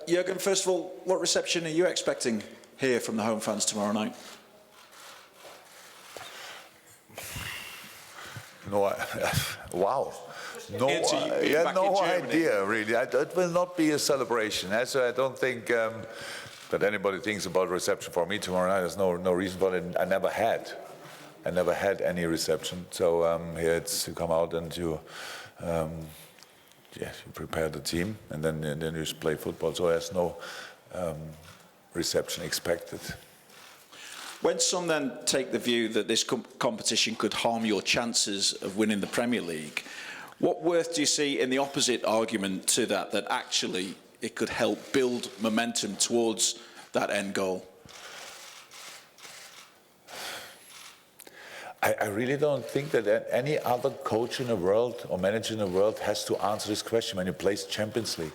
Jurgen, first of all, what reception are you expecting here from the home fans tomorrow night? No, wow. No idea, really. It will not be a celebration. I don't think that anybody thinks about reception for me tomorrow night. There's no reason for it. I never had any reception. So here it's to come out and you prepare the team and then you just play football. So there's no reception expected. When some then take the view that this competition could harm your chances of winning the Premier League, what worth do you see in the opposite argument to that actually it could help build momentum towards that end goal? I really don't think that any other coach in the world or manager in the world has to answer this question when he plays Champions League.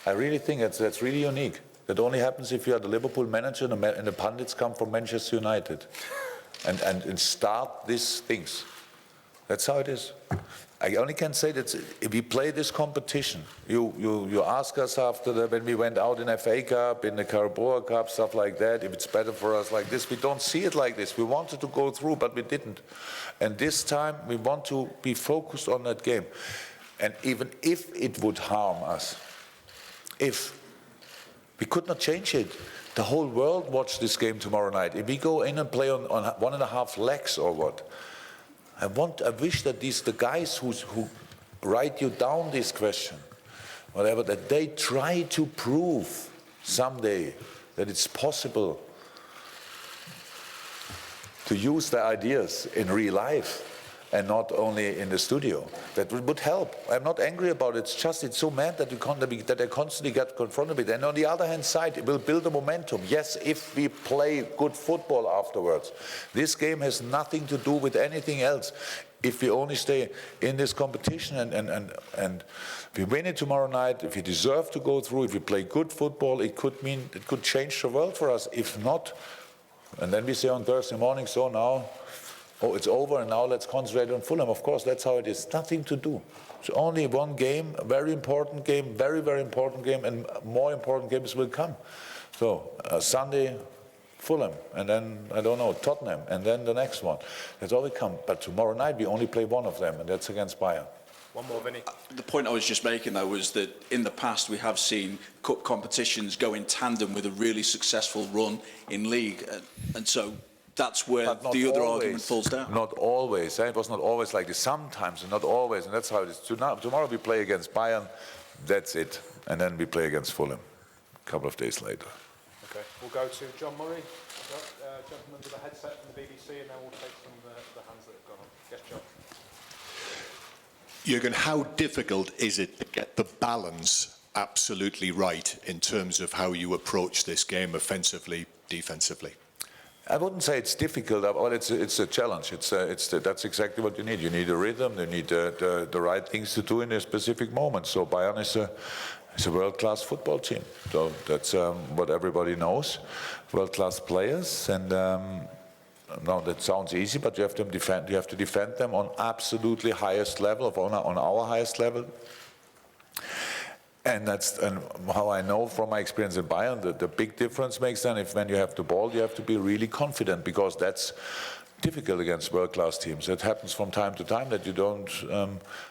I really think that's really unique. That only happens if you are the Liverpool manager and the pundits come from Manchester United and start these things. That's how it is. I only can say that if we play this competition, you ask us after when we went out in FA Cup, in the Carabao Cup, stuff like that, if it's better for us like this. We don't see it like this. We wanted to go through, but we didn't. And this time we want to be focused on that game. And even if it would harm us, we could not change it. The whole world watched this game tomorrow night. If we go in and play on 1.5 legs or what, I wish that the guys who write you down this question, whatever, that they try to prove someday that it's possible to use their ideas in real life and not only in the studio. That would help. I'm not angry about it. It's just it's so mad that I constantly get confronted with it. And on the other hand side, it will build a momentum. Yes, if we play good football afterwards. This game has nothing to do with anything else. If we only stay in this competition and if we win it tomorrow night, if we deserve to go through, if we play good football, it could change the world for us. If not, and then we say on Thursday morning, so now, it's over and now let's concentrate on Fulham. Of course, that's how it is. Nothing to do. It's only one game, a very important game, very, very important game, and more important games will come. So Sunday, Fulham, and then, I don't know, Tottenham, and then the next one. That's all we come. But tomorrow night we only play one of them, and that's against Bayern. One more, Vinny. The point I was just making, though, was that in the past we have seen cup competitions go in tandem with a really successful run in league, and so that's where the other argument falls down. Not always. It was not always like this. Sometimes, and not always. And that's how it is. Tomorrow we play against Bayern. That's it. And then we play against Fulham a couple of days later. Okay. We'll go to John Murray, gentleman with a headset from the BBC, and then we'll take some of the hands that have gone on. Yes, John. Jurgen, how difficult is it to get the balance absolutely right in terms of how you approach this game offensively, defensively? I wouldn't say it's difficult, but it's a challenge. That's exactly what you need. You need a rhythm. You need the right things to do in a specific moment. So Bayern is a world-class football team. So that's what everybody knows. World-class players, and now that sounds easy, but you have to defend them on absolutely highest level, on our highest level. And that's how I know from my experience in Bayern, the big difference makes then when you have the ball, you have to be really confident, because that's difficult against world-class teams. It happens from time to time that you don't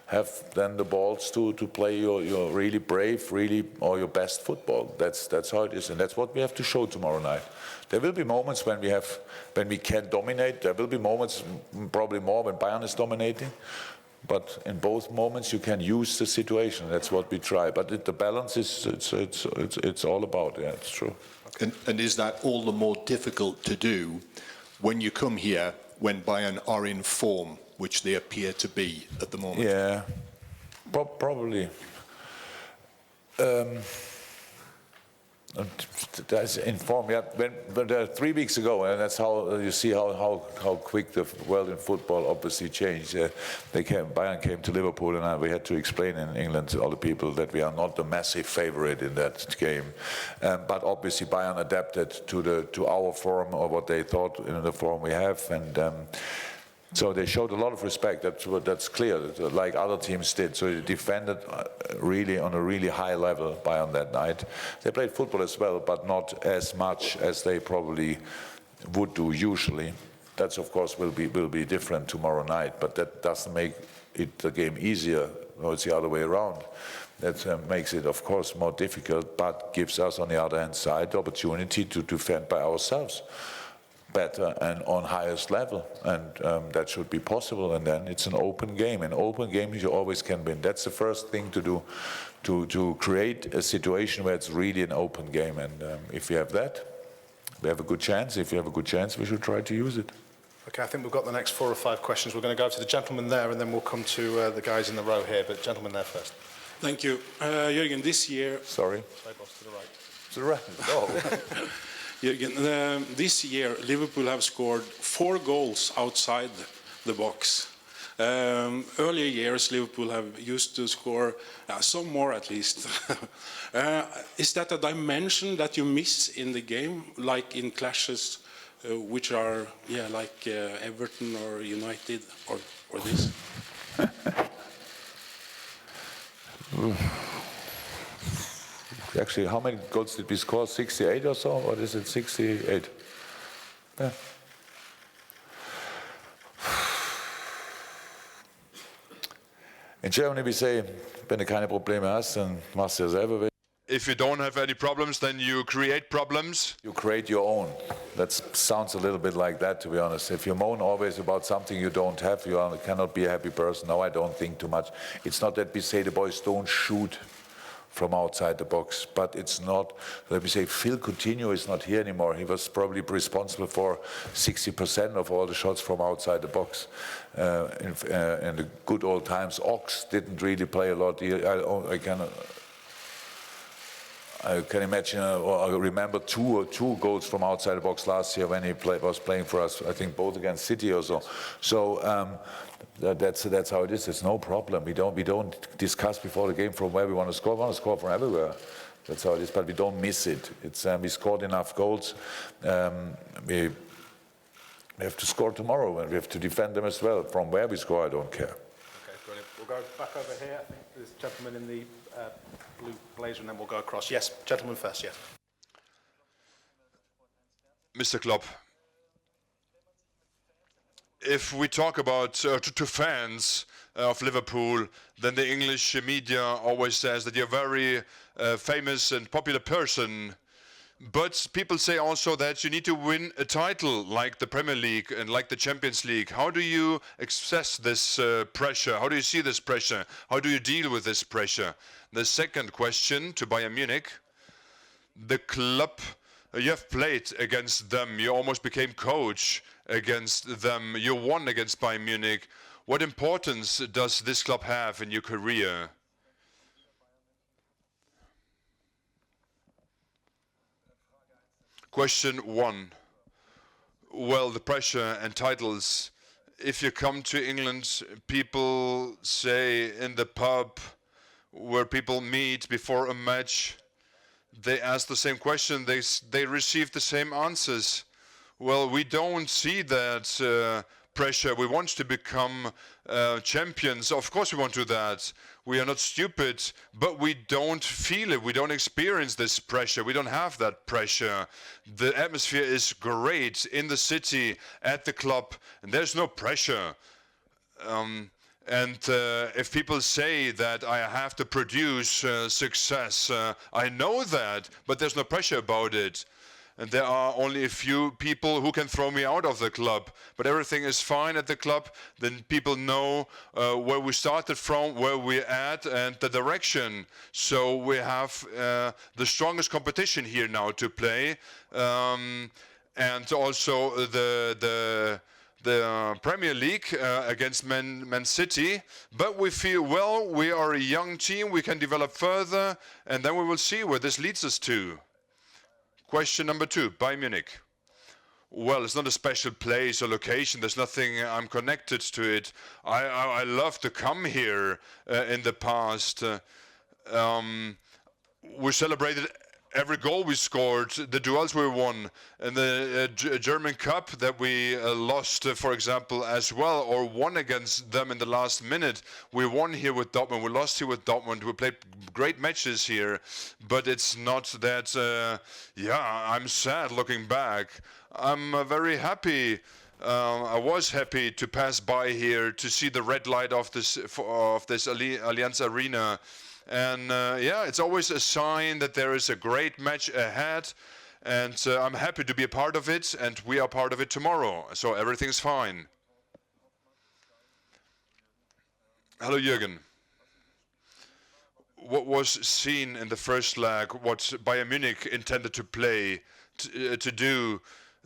have then the balls to play your really brave, or your best football. That's how it is, and that's what we have to show tomorrow night. There will be moments when we can dominate. There will be moments, probably more, when Bayern is dominating. But in both moments, you can use the situation. That's what we try. But the balance it's all about. Yeah, it's true. And is that all the more difficult to do when you come here when Bayern are in form, which they appear to be at the moment? Yeah, probably. That's in form. Yeah, when 3 weeks ago, and that's how you see how quick the world in football obviously changed. Bayern came to Liverpool, and we had to explain in England to all the people that we are not the massive favorite in that game. But obviously Bayern adapted to our form, or what they thought in the form we have, and So they showed a lot of respect. That's clear, like other teams did. So they defended really on a really high level Bayern that night. They played football as well, but not as much as they probably would do usually. That's of course will be different tomorrow night. But that doesn't make it the game easier. No, it's the other way around. That makes it of course more difficult, but gives us on the other hand side the opportunity to defend by ourselves better and on highest level, and that should be possible. And then it's an open game. An open game you always can win. That's the first thing to do, to create a situation where it's really an open game. And if we have that, we have a good chance. If we have a good chance, we should try to use it. Okay, I think we've got the next 4 or 5 questions. We're going to go to the gentleman there, and then we'll come to the guys in the row here. But gentleman there first. Thank you, Jurgen. This year, Sorry. Sorry, boss, to the right. To the right. Oh. Jurgen, this year Liverpool have scored 4 goals outside the box. Earlier years Liverpool have used to score some more at least. Is that a dimension that you miss in the game, like in clashes which are like Everton or United or this? Actually, how many goals did we score? 68 or so? Or is it 68? Yeah. In Germany we say, wenn du keine Probleme hast, dann machst du ja selber weg. If you don't have any problems, then you create problems. You create your own. That sounds a little bit like that, to be honest. If you moan always about something you don't have, you cannot be a happy person. No, I don't think too much. It's not that we say the boys don't shoot from outside the box, but it's not, let me say, Phil Coutinho is not here anymore. He was probably responsible for 60% of all the shots from outside the box. In the good old times, Ox didn't really play a lot. I can imagine, or I remember two goals from outside the box last year when he was playing for us, I think both against City or so. So that's how it is. It's no problem. We don't discuss before the game from where we want to score. We want to score from everywhere. That's how it is. But we don't miss it. It's we scored enough goals. We have to score tomorrow, and we have to defend them as well. From where we score, I don't care. Okay, brilliant. We'll go back over here. I think there's a gentleman in the blue blazer, and then we'll go across. Yes, gentleman first. Yes. Mr. Klopp, if we talk about to fans of Liverpool, then the English media always says that you're a very famous and popular person. But people say also that you need to win a title like the Premier League and like the Champions League. How do you access this pressure? How do you see this pressure? How do you deal with this pressure? The second question to Bayern Munich. The club, you have played against them. You almost became coach against them. You won against Bayern Munich. What importance does this club have in your career? Question 1. Well, the pressure and titles. If you come to England, people say in the pub where people meet before a match, they ask the same question, they receive the same answers. Well, we don't see that pressure. We want to become champions. Of course we want to do that. We are not stupid, but we don't feel it. We don't experience this pressure. We don't have that pressure. The atmosphere is great in the city, at the club, and there's no pressure. If people say that I have to produce success, I know that, but there's no pressure about it. And there are only a few people who can throw me out of the club. But everything is fine at the club. Then people know where we started from, where we're at, and the direction. So we have the strongest competition here now to play. And also the Premier League against Man City. But we feel, well, we are a young team. We can develop further. And then we will see where this leads us to. Question number 2, Bayern Munich. Well, it's not a special place or location. There's nothing I'm connected to it. I love to come here in the past. We celebrated every goal we scored, the duels we won, and the German Cup that we lost, for example, as well, or won against them in the last minute. We won here with Dortmund, we lost here with Dortmund, we played great matches here, but it's not that, I'm sad looking back. I'm very happy. I was happy to pass by here to see the red light of this Allianz Arena. And it's always a sign that there is a great match ahead, and I'm happy to be a part of it, and we are part of it tomorrow, so everything's fine. Hello, Jurgen. What was seen in the first leg, what Bayern Munich intended to play, to do,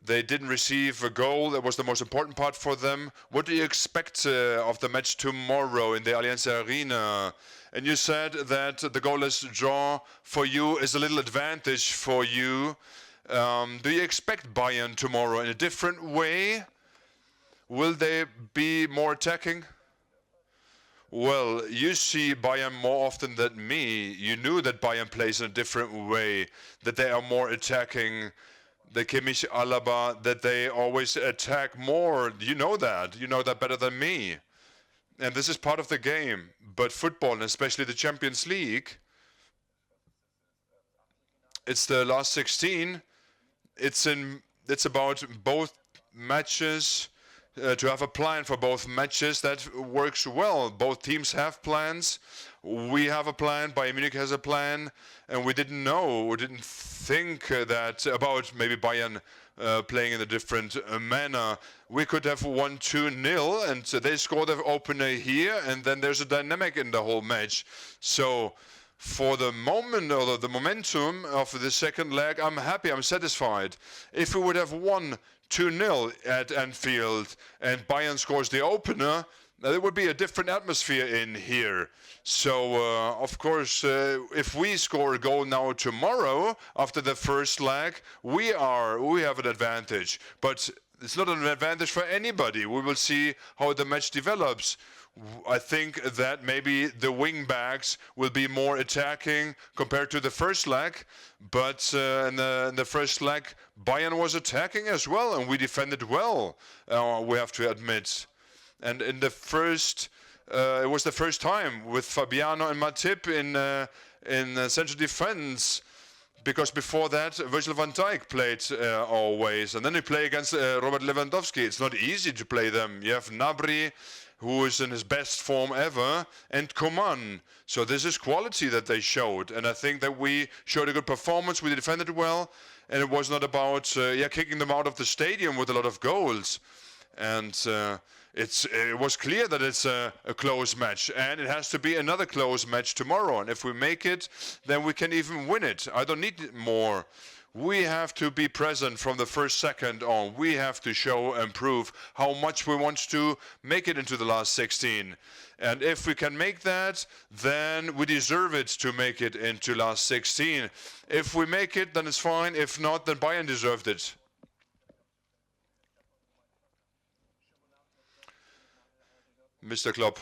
they didn't receive a goal. That was the most important part for them. What do you expect of the match tomorrow in the Allianz Arena? And you said that the goalless draw for you is a little advantage for you. Do you expect Bayern tomorrow in a different way? Will they be more attacking? Well, you see Bayern more often than me. You knew that Bayern plays in a different way, that they are more attacking. The Kimmich, Alaba, that they always attack more. You know that better than me. And this is part of the game. But football, and especially the Champions League, it's the last 16. It's about both matches, to have a plan for both matches that works well. Both teams have plans. We have a plan, Bayern Munich has a plan, and we didn't think that about maybe Bayern playing in a different manner. We could have won 2-0, and they score the opener here, and then there's a dynamic in the whole match. So for the moment, or the momentum of the second leg, I'm happy, I'm satisfied. If we would have won 2-0 at Anfield and Bayern scores the opener, there would be a different atmosphere in here. So, of course, if we score a goal now tomorrow after the first leg, we have an advantage. But it's not an advantage for anybody. We will see how the match develops. I think that maybe the wing backs will be more attacking compared to the first leg, but in the first leg Bayern was attacking as well, and we defended well, we have to admit. And in the first, it was the first time with Fabiano and Matip in central defense, because before that Virgil van Dijk played always, and then you play against Robert Lewandowski. It's not easy to play them. You have Gnabry, who is in his best form ever, and Coman. So this is quality that they showed, and I think that we showed a good performance. We defended well, and it was not about kicking them out of the stadium with a lot of goals. And it was clear that it's a close match, and it has to be another close match tomorrow. And if we make it, then we can even win it. I don't need more. We have to be present from the first second on. We have to show and prove how much we want to make it into the last 16. And if we can make that, then we deserve it to make it into last 16. If we make it, then it's fine. If not, then Bayern deserved it. Mr. Klopp,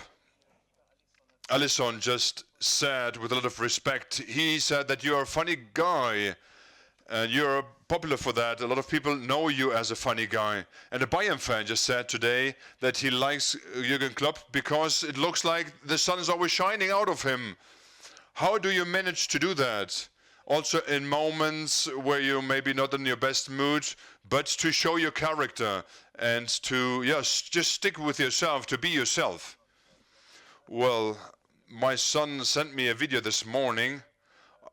Alisson just said with a lot of respect, he said that you're a funny guy. And you're popular for that. A lot of people know you as a funny guy. And a Bayern fan just said today that he likes Jurgen Klopp because it looks like the sun is always shining out of him. How do you manage to do that? Also in moments where you're maybe not in your best mood, but to show your character and to just stick with yourself, to be yourself. Well, my son sent me a video this morning,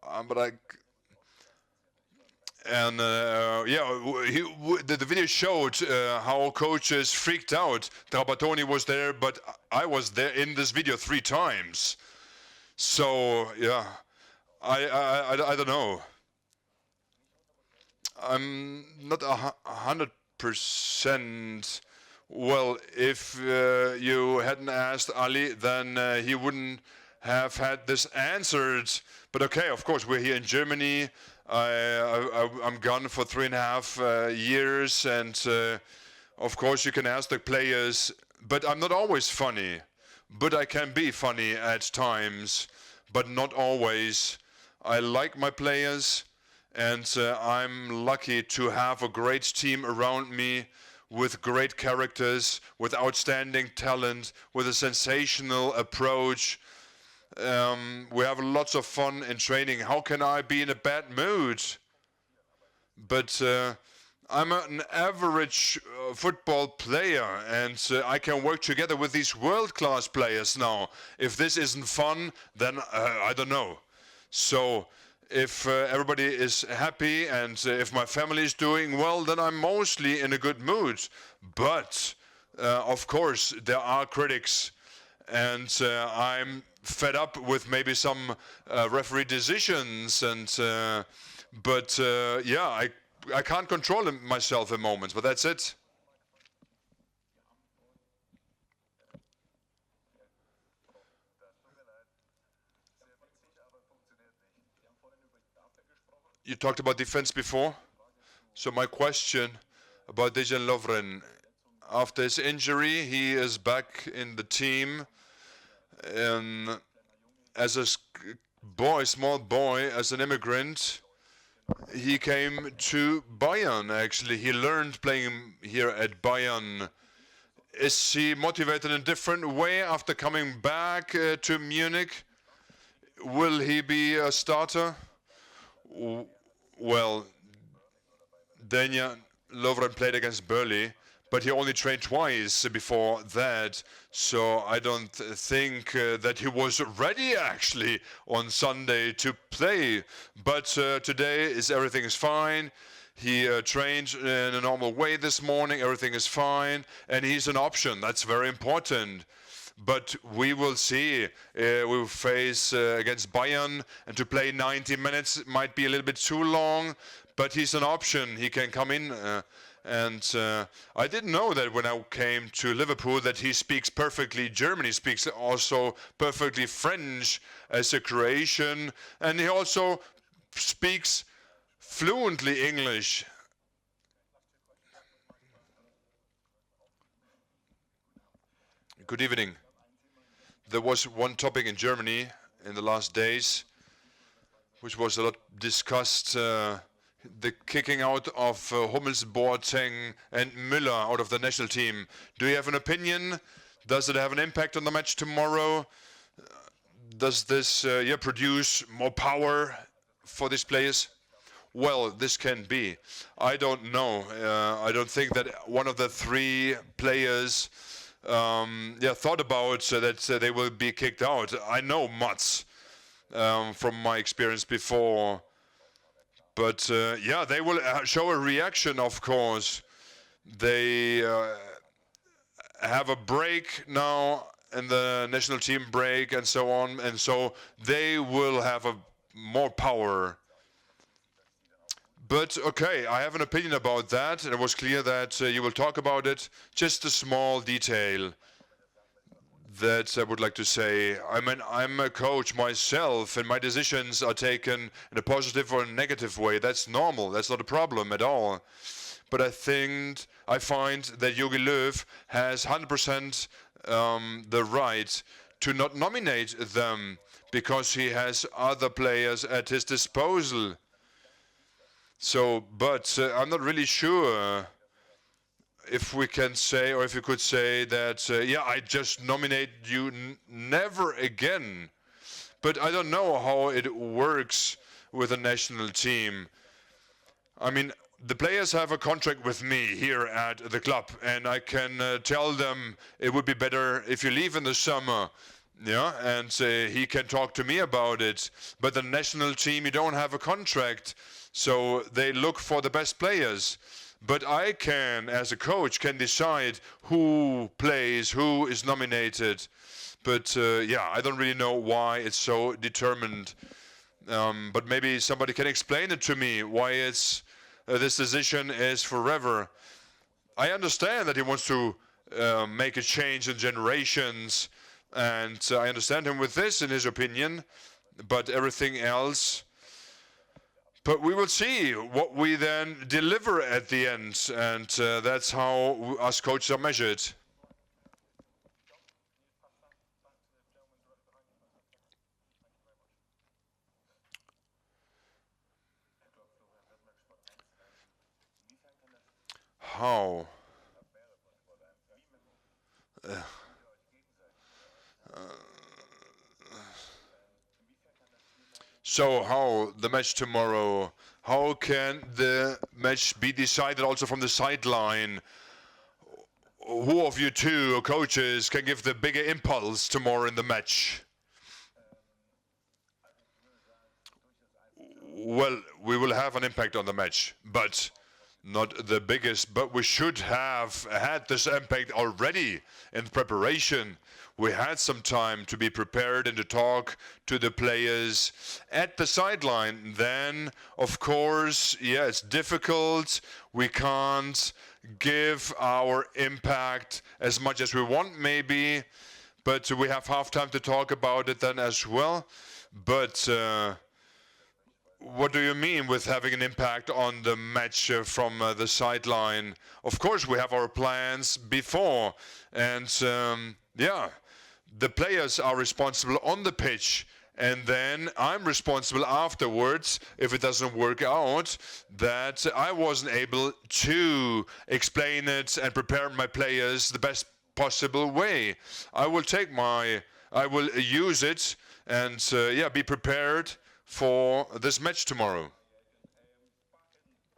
the video showed how coaches freaked out. Trapattoni was there, but I was there in this video 3 times. So yeah, I don't know. I'm not 100%. Well, if you hadn't asked Ali, then he wouldn't have had this answered. But okay, of course, we're here in Germany. I'm gone for 3.5 years, and of course you can ask the players, but I'm not always funny. But I can be funny at times, but not always. I like my players, And I'm lucky to have a great team around me with great characters, with outstanding talent, with a sensational approach. We have lots of fun in training. How can I be in a bad mood? But I'm an average football player, and I can work together with these world-class players now. If this isn't fun, then I don't know. So if everybody is happy and if my family is doing well, then I'm mostly in a good mood. But of course, there are critics, and I'm fed up with maybe some referee decisions, and but yeah, I can't control myself in moments, but that's it. You talked about defense before, so my question about Dejan Lovren. After his injury, he is back in the team, and as a small boy, as an immigrant, he came to Bayern, actually. He learned playing here at Bayern. Is he motivated in a different way after coming back to Munich? Will he be a starter? Well, Dejan Lovren played against Burley, but he only trained twice before that, so I don't think that he was ready actually on Sunday to play. But today everything is fine. He trained in a normal way this morning. Everything is fine, and he's an option. That's very important. But we will see. We will face against Bayern, and to play 90 minutes might be a little bit too long, but he's an option. He can come in. And I didn't know that when I came to Liverpool that he speaks perfectly German. He speaks also perfectly French as a Croatian, and he also speaks fluently English. Good evening. There was one topic in Germany in the last days, which was a lot discussed, the kicking out of Hummels, Boateng and Müller out of the national team. Do you have an opinion? Does it have an impact on the match tomorrow? Does this produce more power for these players? Well, this can be. I don't know. I don't think that one of the three players thought about that they will be kicked out. I know Mats from my experience before. But yeah, they will show a reaction, of course. They have a break now, and the national team break and so on, and so they will have more power. But okay, I have an opinion about that, and it was clear that you will talk about it. Just a small detail that I would like to say. I mean, I'm a coach myself, and my decisions are taken in a positive or a negative way. That's normal. That's not a problem at all. But I find that Jogi Löw has 100% the right to not nominate them because he has other players at his disposal. So, but I'm not really sure if we can say, or if you could say that, yeah, I just nominate you never again. But I don't know how it works with a national team. I mean, the players have a contract with me here at the club, and I can tell them it would be better if you leave in the summer. Yeah, and he can talk to me about it. But the national team, you don't have a contract, so they look for the best players. But I can, as a coach, can decide who plays, who is nominated. But yeah, I don't really know why it's so determined. But maybe somebody can explain it to me, why it's this decision is forever. I understand that he wants to make a change in generations, and I understand him with this in his opinion, but everything else. But we will see what we then deliver at the end, and that's how us coaches are measured. how so how the match tomorrow, how can the match be decided also from the sideline? Who of you two coaches can give the bigger impulse tomorrow in the match? Well, we will have an impact on the match, but not the biggest. But we should have had this impact already in preparation. We had some time to be prepared and to talk to the players at the sideline. Then, of course, yeah, it's difficult. We can't give our impact as much as we want, maybe, but we have half time to talk about it then as well. But what do you mean with having an impact on the match from the sideline? Of course, we have our plans before, and yeah, the players are responsible on the pitch, and then I'm responsible afterwards if it doesn't work out that I wasn't able to explain it and prepare my players the best possible way. I will use it and yeah, be prepared for this match tomorrow.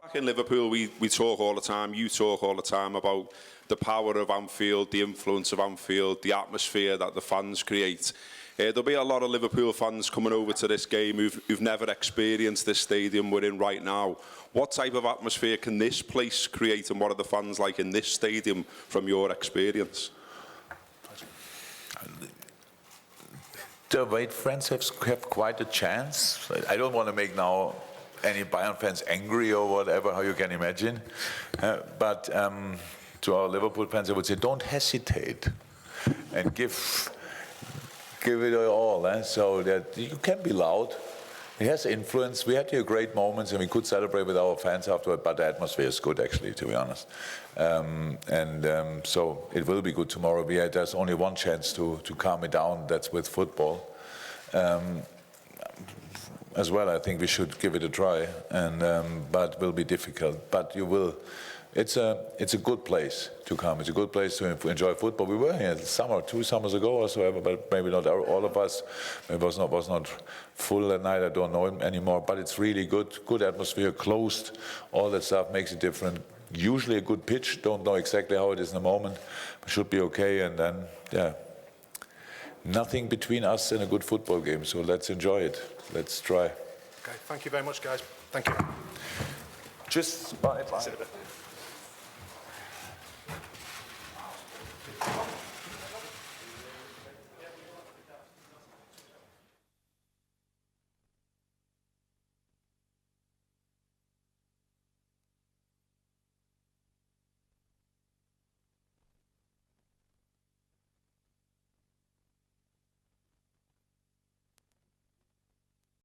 Back in Liverpool, we talk all the time, you talk all the time about the power of Anfield, the influence of Anfield, the atmosphere that the fans create. There'll be a lot of Liverpool fans coming over to this game who've never experienced this stadium we're in right now. What type of atmosphere can this place create, and what are the fans like in this stadium from your experience? The away fans have quite a chance. I don't want to make now any Bayern fans angry or whatever, how you can imagine. But to our Liverpool fans, I would say, don't hesitate and give it all, so that you can be loud. It has influence. We had here great moments, and we could celebrate with our fans afterward, but the atmosphere is good, actually, to be honest. So it will be good tomorrow. There's only one chance to calm it down, that's with football. As well, I think we should give it a try, but it will be difficult. But you will. It's a good place to come. It's a good place to enjoy football. We were here summer, 2 summers ago or so, but maybe not all of us. It was not full that night. I don't know anymore. But it's really good atmosphere, closed. All that stuff makes it different. Usually a good pitch. Don't know exactly how it is in the moment. It should be okay. And then, yeah, nothing between us and a good football game. So let's enjoy it. Let's try. Okay, thank you very much, guys. Thank you. Just bye.